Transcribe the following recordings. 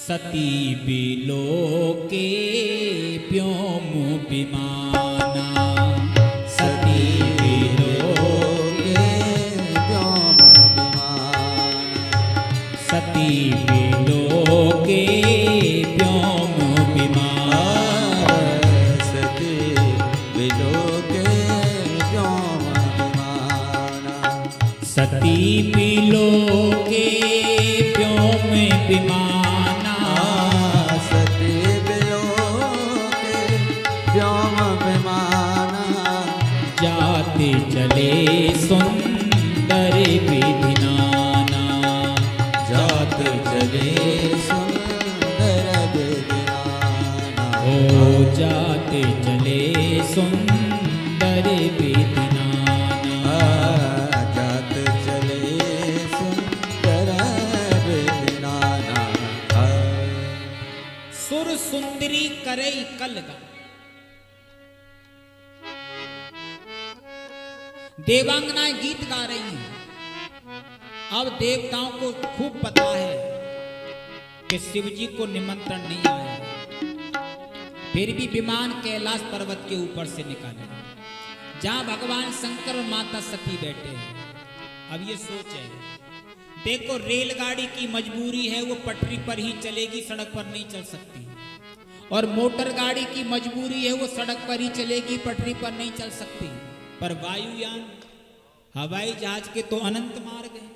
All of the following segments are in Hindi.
सती बिलोके व्योम विमाना, सती बिलोके व्योम विमान, सती बिलोके व्योम विमान, सती बिलोके व्योम विमान, सती बिलोके व्योम विमाना, सती बिलोके व्योम विमान, जाते चले सुंदर विधिनाना, जात चले सुंदर विधिनाना, ओ जाते चले सुंदर विधिनाना, जात चले सुंदर विधिनाना। सुर सुंदरी करई कलगा। देवांगनाएं गीत गा रही हैं। अब देवताओं को खूब पता है कि शिव जी को निमंत्रण नहीं आया, फिर भी विमान कैलाश पर्वत के ऊपर से निकाले जहां भगवान शंकर और माता सती बैठे हैं। अब ये सोच है, देखो रेलगाड़ी की मजबूरी है, वो पटरी पर ही चलेगी, सड़क पर नहीं चल सकती। और मोटर गाड़ी की मजबूरी है, वो सड़क पर ही चलेगी, पटरी पर नहीं चल सकती। पर वायुयान हवाई जहाज के तो अनंत मार्ग हैं।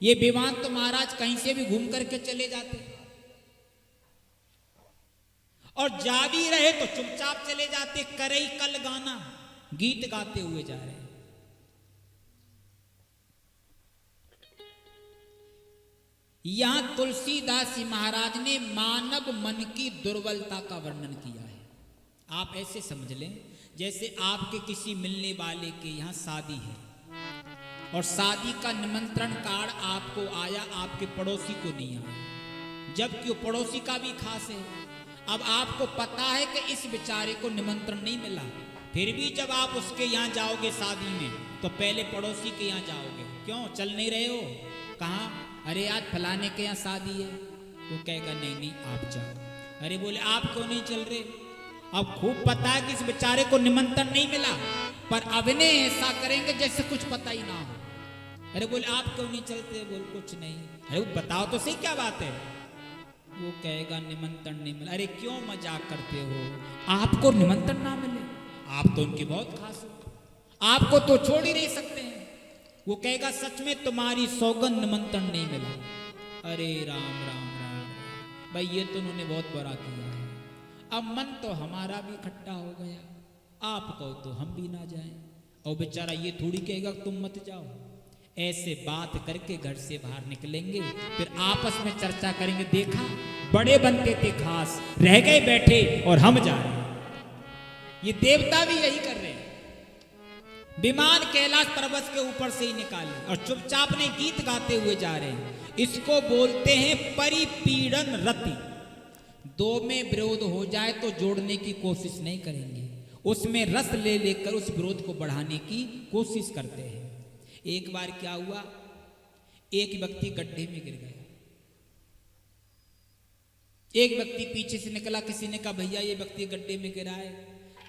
ये विमान तो महाराज कहीं से भी घूम करके चले जाते, और जा भी रहे तो चुपचाप चले जाते। करई कल गाना, गीत गाते हुए जा रहे हैं। यहां तुलसीदास जी महाराज ने मानव मन की दुर्बलता का वर्णन किया है। आप ऐसे समझ लें जैसे आपके किसी मिलने वाले के यहां शादी है और शादी का निमंत्रण कार्ड आपको आया, आपके पड़ोसी को नहीं आया, जबकि वो पड़ोसी का भी खास है। अब आपको पता है कि इस बेचारे को निमंत्रण नहीं मिला, फिर भी जब आप उसके यहाँ जाओगे शादी में तो पहले पड़ोसी के यहाँ जाओगे। क्यों चल नहीं रहे हो? कहाँ? अरे आज फलाने के यहाँ शादी है। वो कहेगा नहीं नहीं आप जाओ। अरे बोले आप क्यों नहीं चल रहे? अब खूब पता है कि इस बेचारे को निमंत्रण नहीं मिला, पर अभिनय ऐसा करेंगे जैसे कुछ पता ही ना हो। अरे बोले आप क्यों नहीं चलते? बोल कुछ नहीं। अरे वो बताओ तो सही क्या बात है? वो कहेगा निमंत्रण नहीं मिला। अरे क्यों मजाक करते हो? आपको निमंत्रण ना मिले, आप तो उनके बहुत खास हो, आपको तो छोड़ ही नहीं सकते हैं। वो कहेगा सच में तुम्हारी सौगंध निमंत्रण नहीं मिला। अरे राम राम राम भाई, ये तो उन्होंने बहुत बुरा किया है। अब मन तो हमारा भी खट्टा हो गया, आप कहो तो हम भी ना जाएं। और बेचारा ये थोड़ी कहेगा तुम मत जाओ। ऐसे बात करके घर से बाहर निकलेंगे, फिर आपस में चर्चा करेंगे, देखा बड़े बनते थे खास, रह गए बैठे और हम जा रहे हैं। ये देवता भी यही कर रहे हैं। विमान कैलाश पर्वत के ऊपर से ही निकाले और चुपचाप ने गीत गाते हुए जा रहे हैं। इसको बोलते हैं परिपीड़न रति। दो में विरोध हो जाए तो जोड़ने की कोशिश नहीं करेंगे, उसमें रस ले लेकर उस विरोध को बढ़ाने की कोशिश करते हैं। एक बार क्या हुआ, एक व्यक्ति गड्ढे में गिर गया। एक व्यक्ति पीछे से निकला, किसी ने कहा भैया ये व्यक्ति गड्ढे में गिरा है।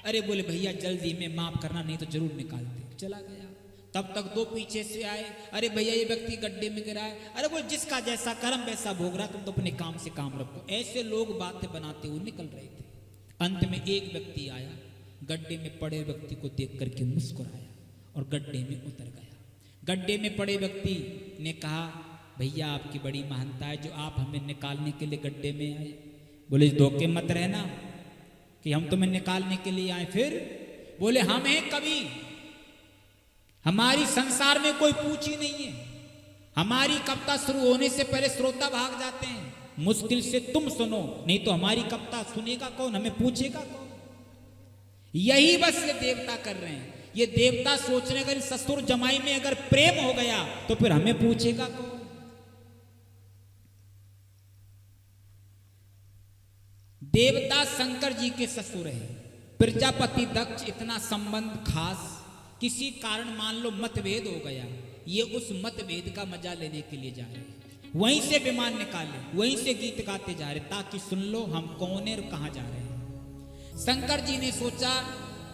अरे बोले भैया जल्दी में माफ करना, नहीं तो जरूर निकालते। चला गया। तब तक दो पीछे से आए, अरे भैया ये व्यक्ति गड्ढे में गिरा है। अरे बोले जिसका जैसा कर्म वैसा भोग रहा, तुम तो अपने काम से काम रखो। ऐसे लोग बातें बनाते हुए निकल रहे थे। अंत में एक व्यक्ति आया, गड्ढे में पड़े व्यक्ति को देख करके मुस्कुराया और गड्ढे में उतर गया। गड्ढे में पड़े व्यक्ति ने कहा भैया आपकी बड़ी महानता है जो आप हमें निकालने के लिए गड्ढे में आए। बोले धोखे मत रहना कि हम तुम्हें निकालने के लिए आए। फिर बोले हम हैं कवि, हमारी संसार में कोई पूछ ही नहीं है। हमारी कविता शुरू होने से पहले श्रोता भाग जाते हैं। मुश्किल से तुम सुनो, नहीं तो हमारी कविता सुनेगा कौन, हमें पूछेगा कौन? यही बस ये देवता कर रहे हैं। ये देवता सोच रहे अगर ससुर जमाई में अगर प्रेम हो गया तो फिर हमें पूछेगा कौन? देवता शंकर जी के ससुर है, प्रजापति दक्ष। इतना संबंध खास, किसी कारण मान लो मतभेद हो गया, ये उस मतभेद का मजा लेने के लिए जा रहे हैं। वहीं से विमान निकाले, वहीं से गीत गाते जा रहे ताकि सुन लो हम कौन है और कहां जा रहे हैं। शंकर जी ने सोचा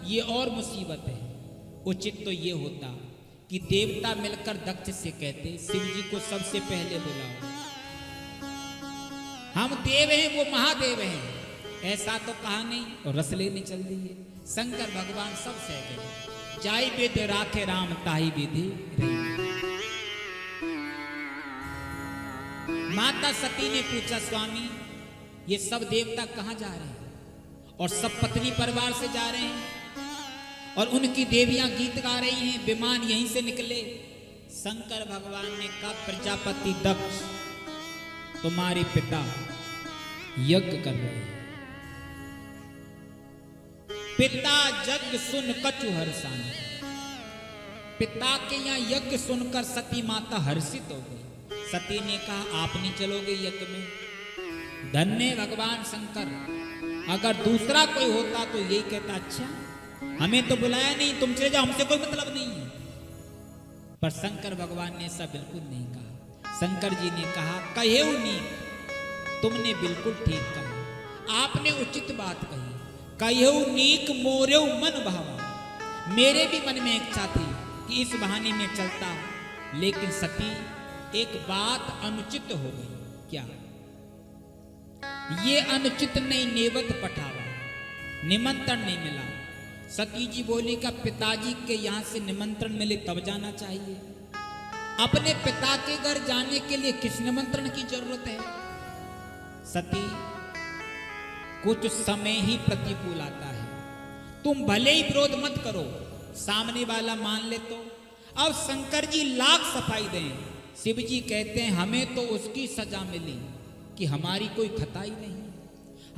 ये और मुसीबत है, उचित तो ये होता कि देवता मिलकर दक्ष से कहते शिव जी को सबसे पहले बुलाओ, हम देव हैं वो महादेव हैं, ऐसा तो कहा नहीं और रस लेने चल दिए। शंकर भगवान सब सह गए, जाई वेद राखे राम ताही विधि रही। माता सती ने पूछा स्वामी ये सब देवता कहां जा रहे हैं, और सब पत्नी परिवार से जा रहे हैं और उनकी देवियां गीत गा रही हैं, विमान यहीं से निकले। शंकर भगवान ने कहा प्रजापति दक्ष तुम्हारे पिता यज्ञ कर रहे हैं। पिता यज्ञ सुन कछु हर्षानी, पिता के यहाँ यज्ञ सुनकर सती माता हर्षित हो गई। सती ने कहा आप नहीं चलोगे यज्ञ में? धन्य भगवान शंकर, अगर दूसरा कोई होता तो यही कहता अच्छा हमें तो बुलाया नहीं, तुम चले जाओ, हमसे कोई मतलब नहीं है। पर शंकर भगवान ने ऐसा बिल्कुल नहीं कहा। शंकर जी ने कहा कहे नीक, तुमने बिल्कुल ठीक कहा, आपने उचित बात कही। कहो नीक मोरेऊ मन भावा, मेरे भी मन में इच्छा थी कि इस बहाने में चलता, लेकिन सती एक बात अनुचित हो गई। क्या? ये अनुचित नहीं, नेवत पठावा, निमंत्रण नहीं मिला। सती जी बोली का पिताजी के यहां से निमंत्रण मिले तब जाना चाहिए, अपने पिता के घर जाने के लिए किस निमंत्रण की जरूरत है? सती कुछ समय ही प्रतिकूल आता है, तुम भले ही विरोध मत करो, सामने वाला मान ले तो। अब शंकर जी लाख सफाई दें, शिव जी कहते हैं हमें तो उसकी सजा मिली कि हमारी कोई खता ही नहीं,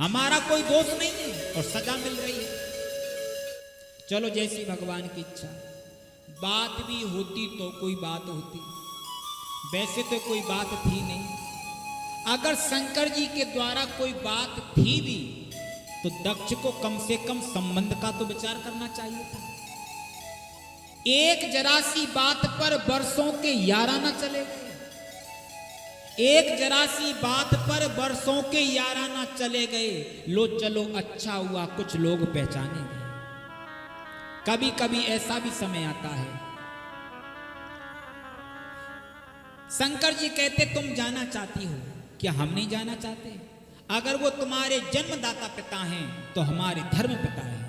हमारा कोई दोष नहीं है और सजा मिल रही है। चलो जैसी भगवान की इच्छा, बात भी होती तो कोई बात होती, वैसे तो कोई बात थी नहीं। अगर शंकर जी के द्वारा कोई बात थी भी तो दक्ष को कम से कम संबंध का तो विचार करना चाहिए था। एक जरा सी बात पर बरसों के याराना चले गए, एक जरा सी बात पर बरसों के याराना चले गए। लो चलो अच्छा हुआ कुछ लोग पहचाने गए। कभी कभी ऐसा भी समय आता है। शंकर जी कहते तुम जाना चाहती हो, क्या हम नहीं जाना चाहते? अगर वो तुम्हारे जन्मदाता पिता हैं तो हमारे धर्म पिता हैं,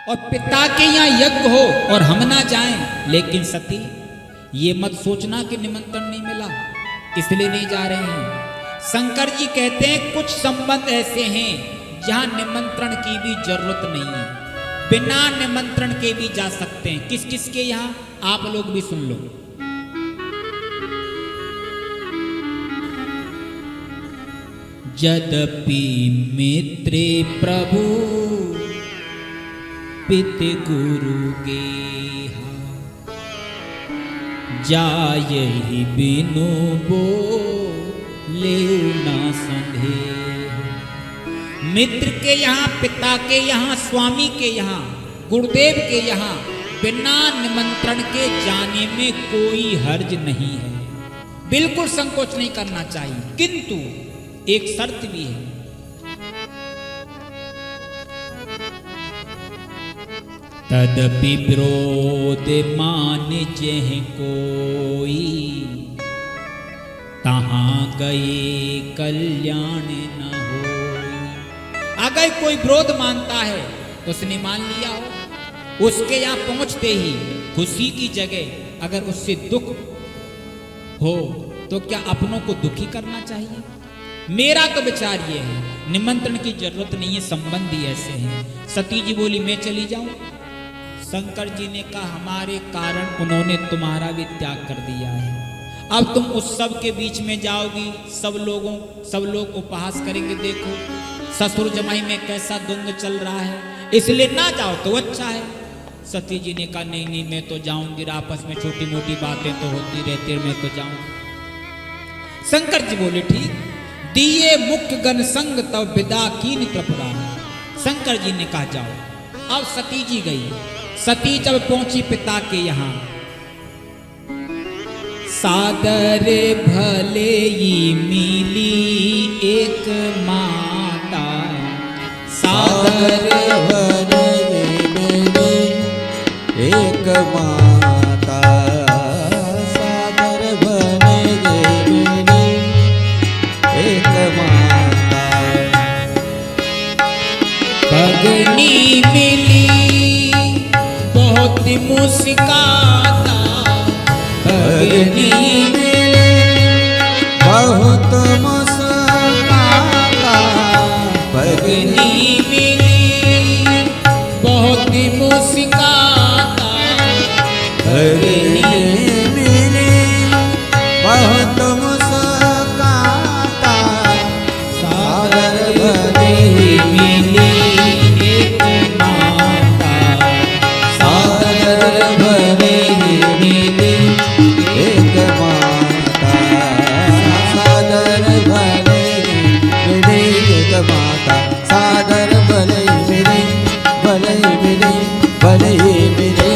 और पिता के यहाँ यज्ञ हो और हम ना जाएं। लेकिन सती ये मत सोचना कि निमंत्रण नहीं मिला इसलिए नहीं जा रहे हैं। शंकर जी कहते हैं कुछ संबंध ऐसे हैं जहां निमंत्रण की भी जरूरत नहीं है, बिना निमंत्रण के भी जा सकते हैं। किस किस के यहाँ? आप लोग भी सुन लो। यद्यपि मित्रे प्रभु पित गुरु गेहा, जायहि बिनु बो लेउ ना संदेह। मित्र के यहाँ, पिता के यहाँ, स्वामी के यहाँ, गुरुदेव के यहाँ बिना निमंत्रण के जाने में कोई हर्ज नहीं है, बिल्कुल संकोच नहीं करना चाहिए। किंतु एक शर्त भी है, तदपि विरोध मान जेह कोई, तहां गए कल्याण न हो। अगर कोई विरोध मानता है, उसने मान लिया हो, उसके यहाँ पहुंचते ही खुशी की जगह अगर उससे दुख हो तो क्या अपनों को दुखी करना चाहिए? मेरा तो विचार ये है, निमंत्रण की जरूरत नहीं है, संबंधी ऐसे हैं। सती जी बोली मैं चली जाऊं? शंकर जी ने कहा हमारे कारण उन्होंने तुम्हारा भी त्याग कर दिया है, अब तुम उस सब के बीच में जाओगी, सब लोग उपहास करेंगे। देखो ससुर जमाई में कैसा द्वंद्व चल रहा है, इसलिए ना जाओ तो अच्छा है। सती जी ने कहा नहीं नहीं मैं तो जाऊंगी, आपस में छोटी मोटी बातें तो होती रहती है, मैं तो जाऊंगी। शंकर जी बोले ठीक, दिए मुख्य गण संग तब विदा कीन त्रिपुरा। शंकर जी ने कहा जाओ। अब सती जी गई। सती जब पहुंची पिता के यहाँ, सादर भले ही मिली एक माता, सादर भले मिली एक माता, सादर भले मिली एक माता। भगनी मिली बहुत मुस्काता, भगनी मिली बहुत मुस्काता, भगनी मिली बहुत मुस्काता, भगनी मिली बहुत मुस्काता, सादर भले मिली एक माता, सादर भले मिली एक माता, सादर भले मिली एक माता, सादर भले मिली भले मिली भले मिली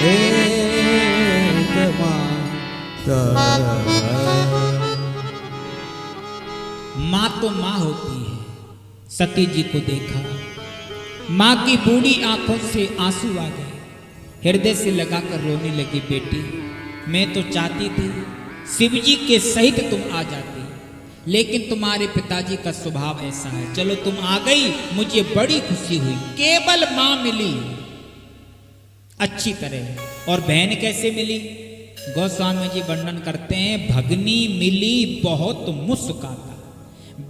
एक माता। माँ तो माँ होती है। सती जी को देखा, माँ की बूढ़ी आंखों से आंसू आ गए, हृदय से लगाकर रोने लगी। बेटी, मैं तो चाहती थी शिवजी के सहित तुम आ जाती, लेकिन तुम्हारे पिताजी का स्वभाव ऐसा है। चलो तुम आ गई, मुझे बड़ी खुशी हुई। केवल माँ मिली अच्छी तरह, और बहन कैसे मिली? गोस्वामी जी वर्णन करते हैं, भगनी मिली बहुत मुस्काता,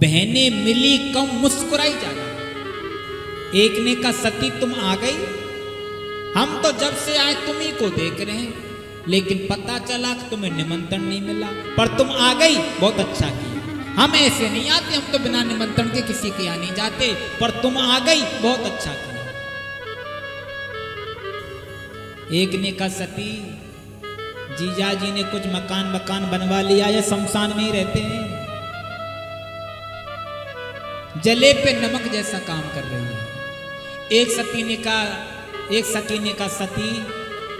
बहनें मिली कम मुस्कुराई जाना। एक ने कहा, सती तुम आ गई, हम तो जब से आए तुम ही को देख रहे हैं, लेकिन पता चला कि तुम्हें निमंत्रण नहीं मिला, पर तुम आ गई, बहुत अच्छा किया। हम ऐसे नहीं आते, हम तो बिना निमंत्रण के किसी के यहाँ नहीं जाते, पर तुम आ गई, बहुत अच्छा किया। एक ने कहा, सती जीजा जी ने कुछ मकान बनवा लिया या शमशान में ही रहते हैं? जले पे नमक जैसा काम कर रही है। एक सती ने कहा, सती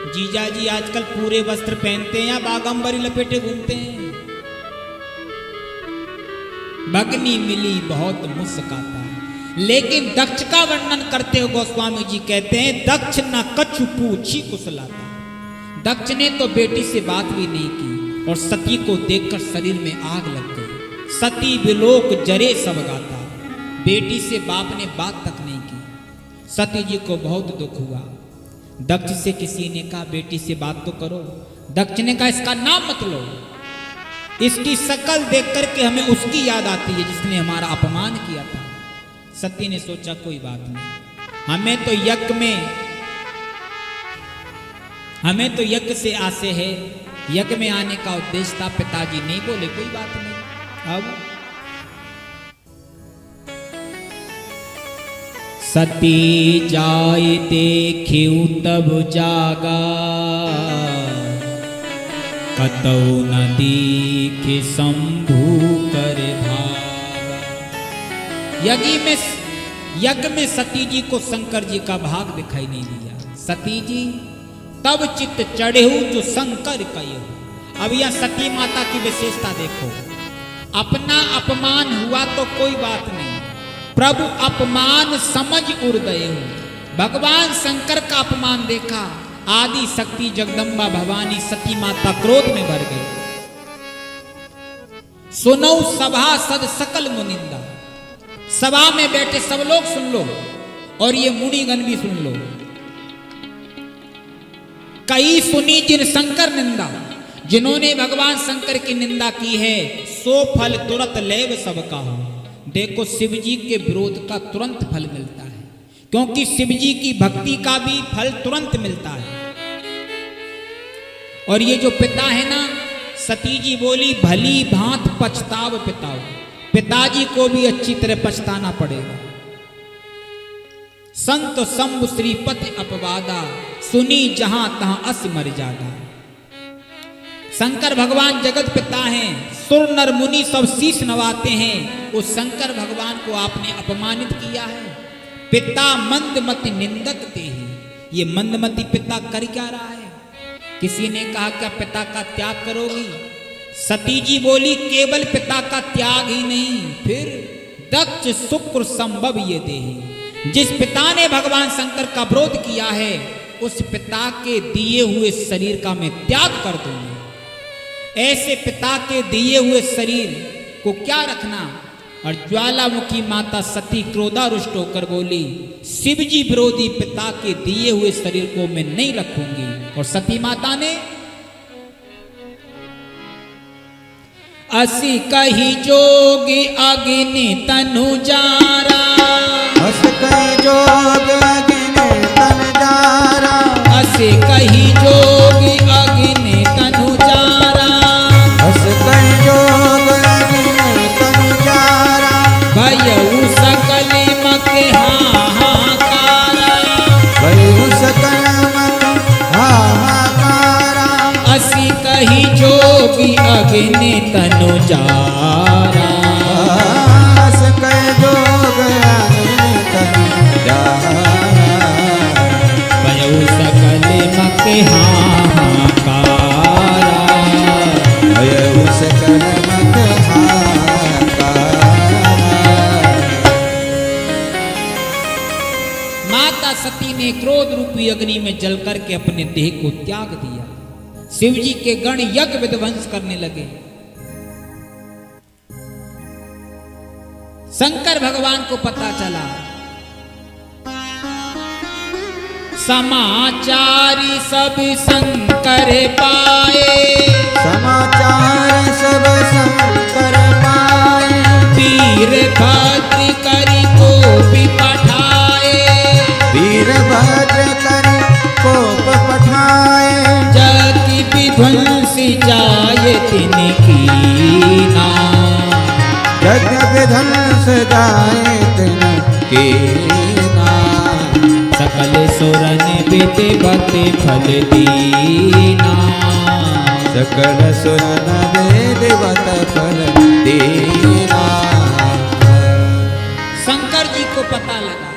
जीजा जी आजकल पूरे वस्त्र पहनते हैं या बागंबरी लपेटे घूमते हैं? भगनी मिली बहुत मुस्काता। लेकिन दक्ष का वर्णन करते हुए गोस्वामी जी कहते हैं, दक्ष न कछु पूछी कुशलाता। दक्ष ने तो बेटी से बात भी नहीं की, और सती को देखकर शरीर में आग लग गई। सती विलोक जरे सब गाता, बेटी से बाप ने बात तक नहीं की। सती जी को बहुत दुख हुआ। दक्ष से किसी ने कहा, बेटी से बात तो करो। दक्ष ने कहा, इसका नाम मत लो, इसकी शकल देख करके हमें उसकी याद आती है जिसने हमारा अपमान किया था। सती ने सोचा, कोई बात नहीं, हमें तो यज्ञ से आसे है, यज्ञ में आने का उद्देश्य था। पिताजी नहीं बोले, कोई बात नहीं। अब सती जाय देखिउ तब जागा, कतौ न दिखे शंभु कर भागा। यज्ञ में सती जी को शंकर जी का भाग दिखाई नहीं दिया। सती जी तब चित्त चढ़ेहु जो शंकर कयहु। अब यह सती माता की विशेषता देखो, अपना अपमान हुआ तो कोई बात नहीं, प्रभु अपमान समझ उर्दय। भगवान शंकर का अपमान देखा, आदि शक्ति जगदम्बा भवानी सती माता क्रोध में भर गई। सुनो सभा सद सकल मुनिंदा, सभा में बैठे सब लोग सुन लो, और ये मुनिगण भी सुन लो। कई सुनी जिन शंकर निंदा, जिन्होंने भगवान शंकर की निंदा की है, सो फल तुरंत लेव सबका हो। देखो, शिव जी के विरोध का तुरंत फल मिलता है, क्योंकि शिव जी की भक्ति का भी फल तुरंत मिलता है। और ये जो पिता है ना, सती जी बोली, भली भांत पछताव पिताओ, पिताजी को भी अच्छी तरह पछताना पड़ेगा। संत शंभु श्रीपति अपवादा, सुनी जहां तहां अस मर जादा। शंकर भगवान जगत पिता हैं, सुर नर मुनि सब शीश नवाते हैं। उस शंकर भगवान को आपने अपमानित किया है। पिता मंदमति निंदक ते ही, ये मंदमति पिता कर क्या रहा है? किसी ने कहा क्या पिता का त्याग करोगी? सती जी बोली केवल पिता का त्याग ही नहीं, फिर दक्ष शुक्र संभव ये देही। जिस पिता ने भगवान शंकर का विरोध किया है उस पिता के दिए हुए शरीर का मैं त्याग कर दूंगी। ऐसे पिता के दिए हुए शरीर को क्या रखना? और ज्वालामुखी माता सती क्रोधारुष्ट होकर बोली शिव जी विरोधी पिता के दिए हुए शरीर को मैं नहीं रखूंगी। और सती माता ने असी कही जोगी अग्नि तनु जारा, अस कही जोग अग्नि तन जारा, असी कही जोगी अग्नि तनु जारा, अस कही जोग अग्नि तन जारा, भयउ सकल मके हाहाकारा, भयउ सकल मके हाहाकारा, असी कही जोगी अग्नि तनु जारा, अस कही जोग अग्नि तन जारा, भयउ सकल मके हाहाकारा। भयउ सकल मके हाहाकारा। माता सती ने क्रोध रूपी अग्नि में जल करके अपने देह को त्याग दिया। शिव जी के गण यज्ञ विध्वंस करने लगे। शंकर भगवान को पता चला। समाचारी सब शंकर पाए, समाचार सब शंकर पाए, वीरभद्र करी को भी पठाए, वीरभद्र करी कोप पठाए, जगति विध्वंस जाए तिनकी नाम, जग विध्वंस जाए तिनके नाम, सकल सुरन बेते बते फल दीना, सकल सुरन वेदवत फल देना। शंकर जी को पता लगा।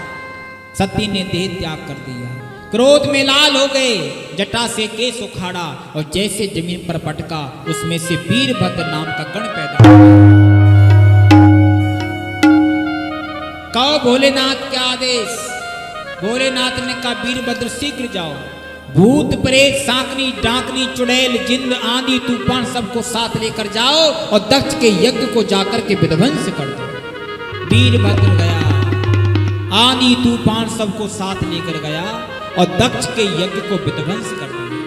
सती ने देह त्याग कर दिया। क्रोध में लाल हो गए, जटा से केस उखाड़ा और जैसे जमीन पर पटका उसमें से वीरभद्र नाम का गण पैदा हुआ। कहो भोलेनाथ क्या आदेश? भोलेनाथ ने कहा वीरभद्र शीघ्र जाओ, भूत प्रेत सांकनी डाकनी चुड़ैल जिन्न आंधी तूफान सबको साथ लेकर जाओ और दक्ष के यज्ञ को जाकर के विध्वंस कर दो। वीरभद्र गया, आंधी तूफान सबको साथ लेकर गया और दक्ष के यज्ञ को विध्वंस कर दिया।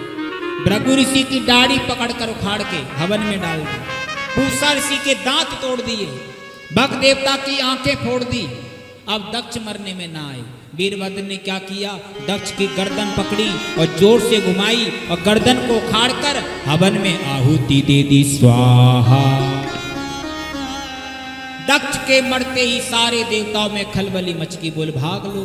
भृगु ऋषि की दाढ़ी पकड़कर उखाड़ के हवन में डाल दी, पूषा ऋषि के दांत तोड़ दिए, भक्त देवता की आंखें फोड़ दी। अब दक्ष मरने में ना आए। वीरभद्र ने क्या किया? दक्ष की गर्दन पकड़ी और जोर से घुमाई और गर्दन को उखाड़कर हवन में आहुति दे दी, स्वाहा। दक्ष के मरते ही सारे देवताओं में खलबली मच गई, बोल भाग लो।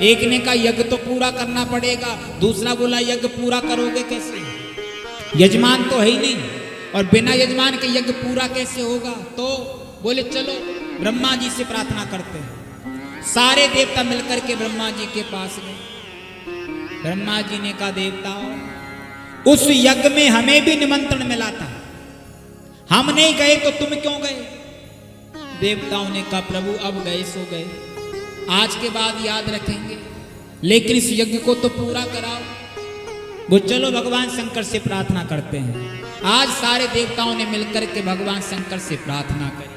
एक ने कहा यज्ञ तो पूरा करना पड़ेगा, दूसरा बोला यज्ञ पूरा करोगे कैसे? यजमान तो है ही नहीं और बिना यजमान के यज्ञ पूरा कैसे होगा? तो बोले चलो ब्रह्मा जी से प्रार्थना करते हैं। सारे देवता मिलकर के ब्रह्मा जी के पास गए। ब्रह्मा जी ने कहा देवताओं, उस यज्ञ में हमें भी निमंत्रण मिला था, हम नहीं गए तो तुम क्यों गए? देवताओं ने कहा प्रभु अब गए सो गए, आज के बाद याद रखेंगे, लेकिन इस यज्ञ को तो पूरा कराओ। वो चलो भगवान शंकर से प्रार्थना करते हैं। आज सारे देवताओं ने मिलकर के भगवान शंकर से प्रार्थना करी।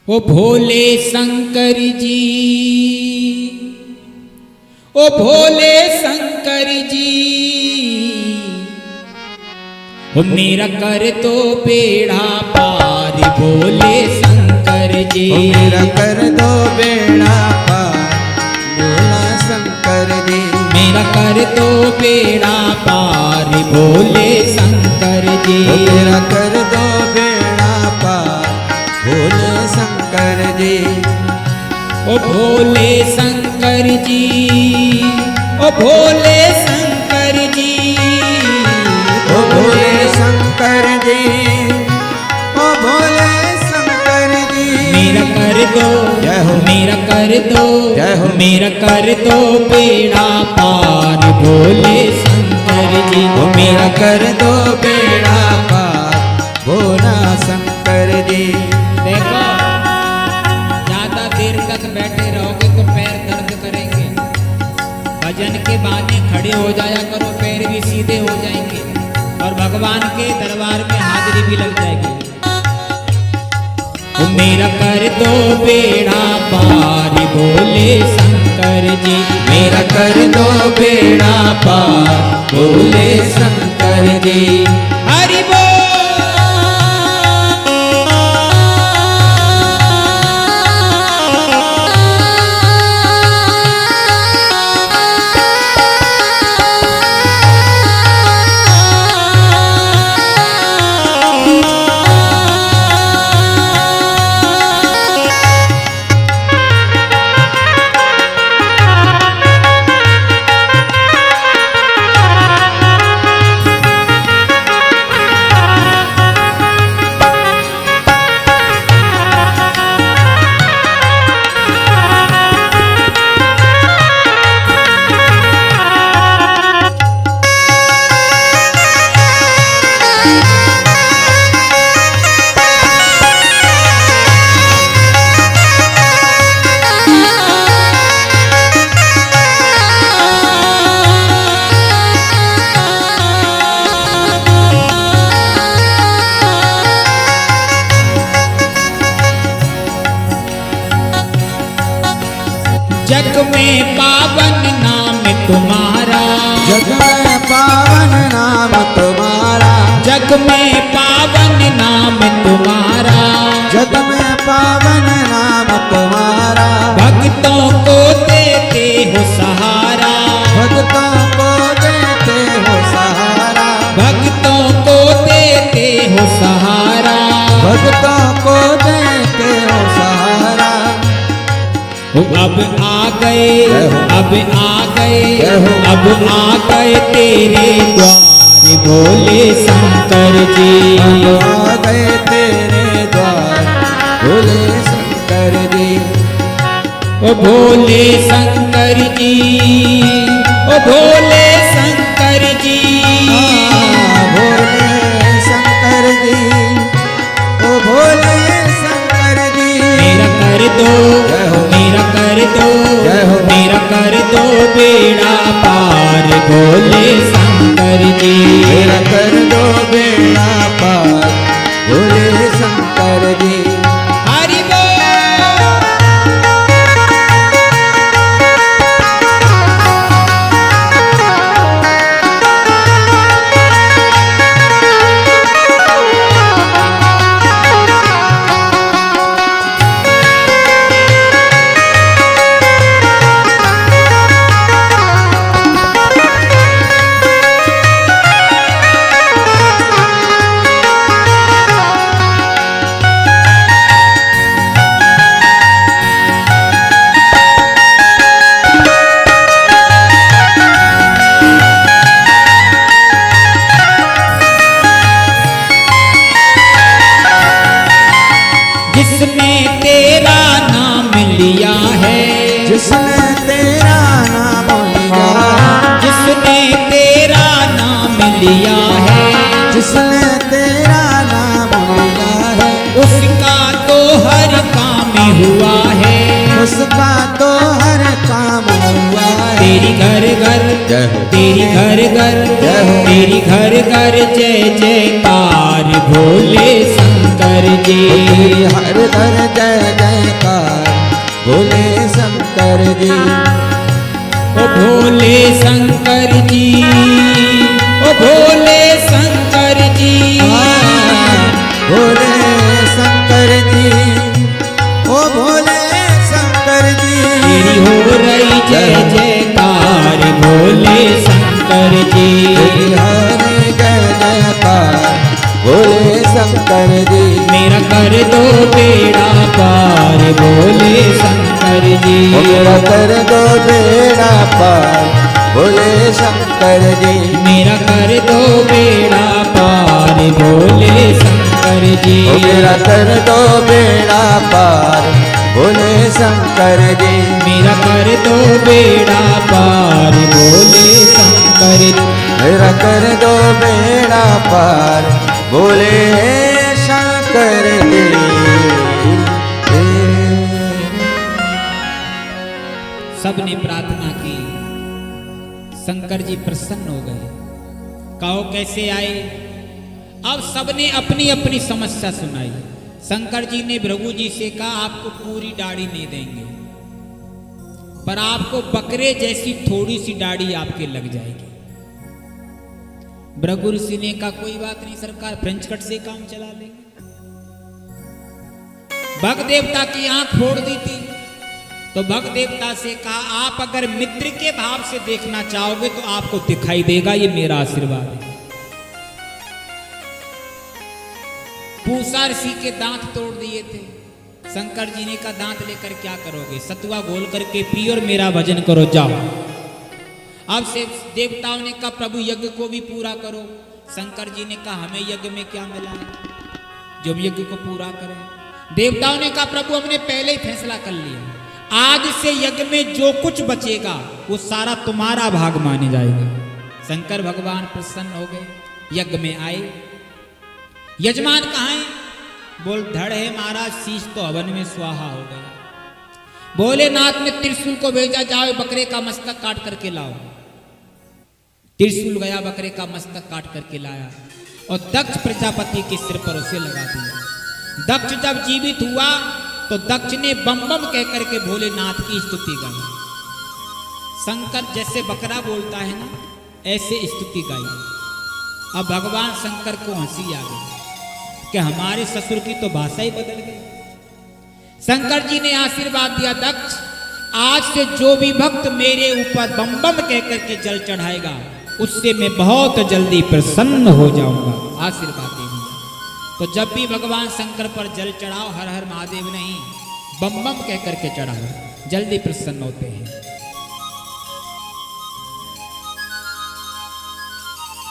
ओ भोले शंकर जी, ओ भोले शंकर जी, ओ मेरा कर तो बेड़ा पार भोले शंकर जी, ओ मेरा कर दो बेड़ा पार भोला शंकर जी, मेरा कर तो बेड़ा पार भोले शंकर जी, ओ मेरा कर दो बेड़ा पार भोले शंकर जी, ओ भोले शंकर जी, ओ भोले शंकर जी, ओ भोले शंकर जी, ओ कर दो, जय हो। मेरा कर दो, जय हो। मेरा कर दो बेड़ा पार भोले शंकर जी। ओ मेरा कर दो बेड़ा पार भोला शंकर जी। देखो ज्यादा देर तक बैठे रहोगे तो पैर दर्द करेंगे। भजन के बहाने खड़े हो जाया करो, पैर भी सीधे हो जाएंगे और भगवान के दरबार में हाजिरी भी लग जाएगी। ओ मेरा कर दो बेड़ा पार भोले शंकर जी। मेरा कर दो बेड़ा पार भोले शंकर जी। हरि बोल। जग में पावन नाम तुम्हारा, जग में पावन नाम तुम्हारा, जग में पावन नाम तुम्हारा, जग में पावन नाम तुम्हारा। भक्तों को देते हो सहारा, भक्तों को देते हो सहारा, भक्तों को देते हो सहारा। भक्तों को देते हो सहारा। अब आ गए, अब आ गए, जय हो। अब आ गए तेरे द्वार भोले शंकर जी। अब आ गए तेरे द्वार भोले शंकर जी। ओ भोले शंकर जी, ओ भोले शंकर जी। भोले शंकर जी, ओ भोले शंकर जी। मेरा कर दो, जय हो। मेरा कर दो, जय हो। मेरा कर दो बेड़ा पार भोले शंकर जी। मेरा कर दो बेड़ा पार भोले शंकर जी। हरि बोल। जिसने तेरा नाम लिया है, जिसने तेरा नाम लिया, जिसने तेरा नाम लिया है, जिसने तेरा नाम लिया है, उसका तो हर काम हुआ है, उसका तो हर काम हुआ है। तेरी घर घर, जय हो। तेरी घर घर, जय हो। तेरी घर घर जय जयकार भोले शंकर जी। तेरी हर घर जय जयकार भोले शंकर जी। ओ भोले शंकर जी, ओ भोले शंकर जी। भोले शंकर जी, ओ भोले शंकर जी। तेरी हो रही जय जयकार भोले शंकर जी। तेरी हरि जय जयकार भोले शंकर जी। मेरा कर दो बेड़ा पार भोले शंकर जी। ओ मेरा कर दो बेड़ा पार भोले शंकर जी। मेरा कर दो बेड़ा पार भोले शंकर जी। ओ मेरा कर दो बेड़ा पार बोले शंकर जी। मेरा कर दो बेड़ा पार बोले शंकर जी। मेरा कर दो बेड़ा पार बोले शंकर जी। सबने प्रार्थना की, शंकर जी प्रसन्न हो गए। कहो कैसे आए? अब सबने अपनी अपनी समस्या सुनाई। शंकर जी ने भृगु जी से कहा आपको पूरी दाढ़ी नहीं देंगे, पर आपको बकरे जैसी थोड़ी सी दाढ़ी आपके लग जाएगी। भृगु ऋषि ने कहा कोई बात नहीं सरकार, फ्रेंच कट से काम चला लेंगे। भग देवता की आंख फोड़ दी थी, तो भग देवता से कहा आप अगर मित्र के भाव से देखना चाहोगे तो आपको दिखाई देगा, ये मेरा आशीर्वाद है। पूषा ऋषि के दांत तोड़ दिए थे। शंकर जी ने कहा दांत लेकर क्या करोगे? सतुआ घोल करके पियो और मेरा भजन करो, जाओ। अब से देवताओं ने कहा प्रभु यज्ञ को भी पूरा करो। शंकर जी ने कहा हमें यज्ञ में क्या मिला है जो हम यज्ञ को पूरा करें? देवताओं ने कहा प्रभु हमने पहले ही फैसला कर लिया, आज से यज्ञ में जो कुछ बचेगा वो सारा तुम्हारा भाग माने जाएगा। शंकर भगवान प्रसन्न हो गए, यज्ञ में आए। यजमान कहाँ है? बोल धड़ है महाराज, शीश तो हवन में स्वाहा हो गया। भोलेनाथ ने त्रिशूल को भेजा, जाओ बकरे का मस्तक काट करके लाओ। त्रिशूल गया, बकरे का मस्तक काट करके लाया और दक्ष प्रजापति के सिर पर उसे लगा दिया। दक्ष जब जीवित हुआ तो दक्ष ने बम बम कह करके भोलेनाथ की स्तुति गाई। शंकर जैसे बकरा बोलता है ना, ऐसे स्तुति गाई। अब भगवान शंकर को हंसी आ गई कि हमारे ससुर की तो भाषा ही बदल गई। शंकर जी ने आशीर्वाद दिया, दक्ष आज से जो भी भक्त मेरे ऊपर बम बम कह करके जल चढ़ाएगा उससे मैं बहुत जल्दी प्रसन्न हो जाऊंगा। आशीर्वाद दे दिया। तो जब भी भगवान शंकर पर जल चढ़ाओ, हर हर महादेव नहीं, बम बम कह करके चढ़ाओ, जल्दी प्रसन्न होते हैं।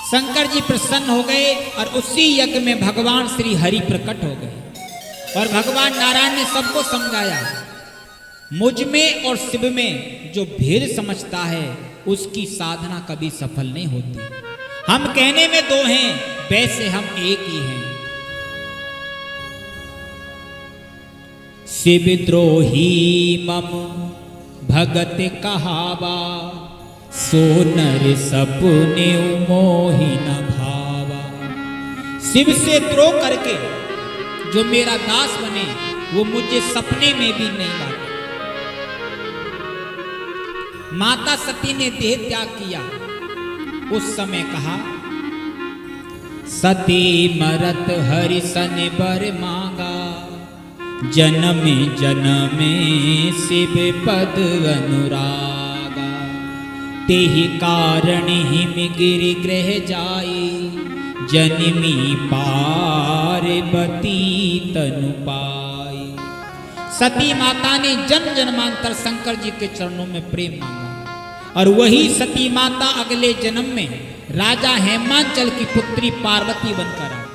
शंकर जी प्रसन्न हो गए और उसी यज्ञ में भगवान श्री हरि प्रकट हो गए और भगवान नारायण ने सबको समझाया, मुझ में और शिव में जो भेद समझता है उसकी साधना कभी सफल नहीं होती। हम कहने में दो हैं, वैसे हम एक ही हैं। शिव द्रोही मम भगत कहावा, सो नर सपने मोहि न भावा। शिव से द्रोह करके जो मेरा दास बने वो मुझे सपने में भी नहीं बांटे। माता सती ने देह त्याग किया, उस समय कहा सती मरत हरि सन बर मांगा, जन्म जन्म शिव पद अनुरागा। तेहि कारण हिम गिर ग्रह जाई, जन्मी पार्वती तनु पाई। सती माता ने जन्म जन्मांतर शंकर जी के चरणों में प्रेम मांगा और वही सती माता अगले जन्म में राजा हेमांचल की पुत्री पार्वती बनकर आई।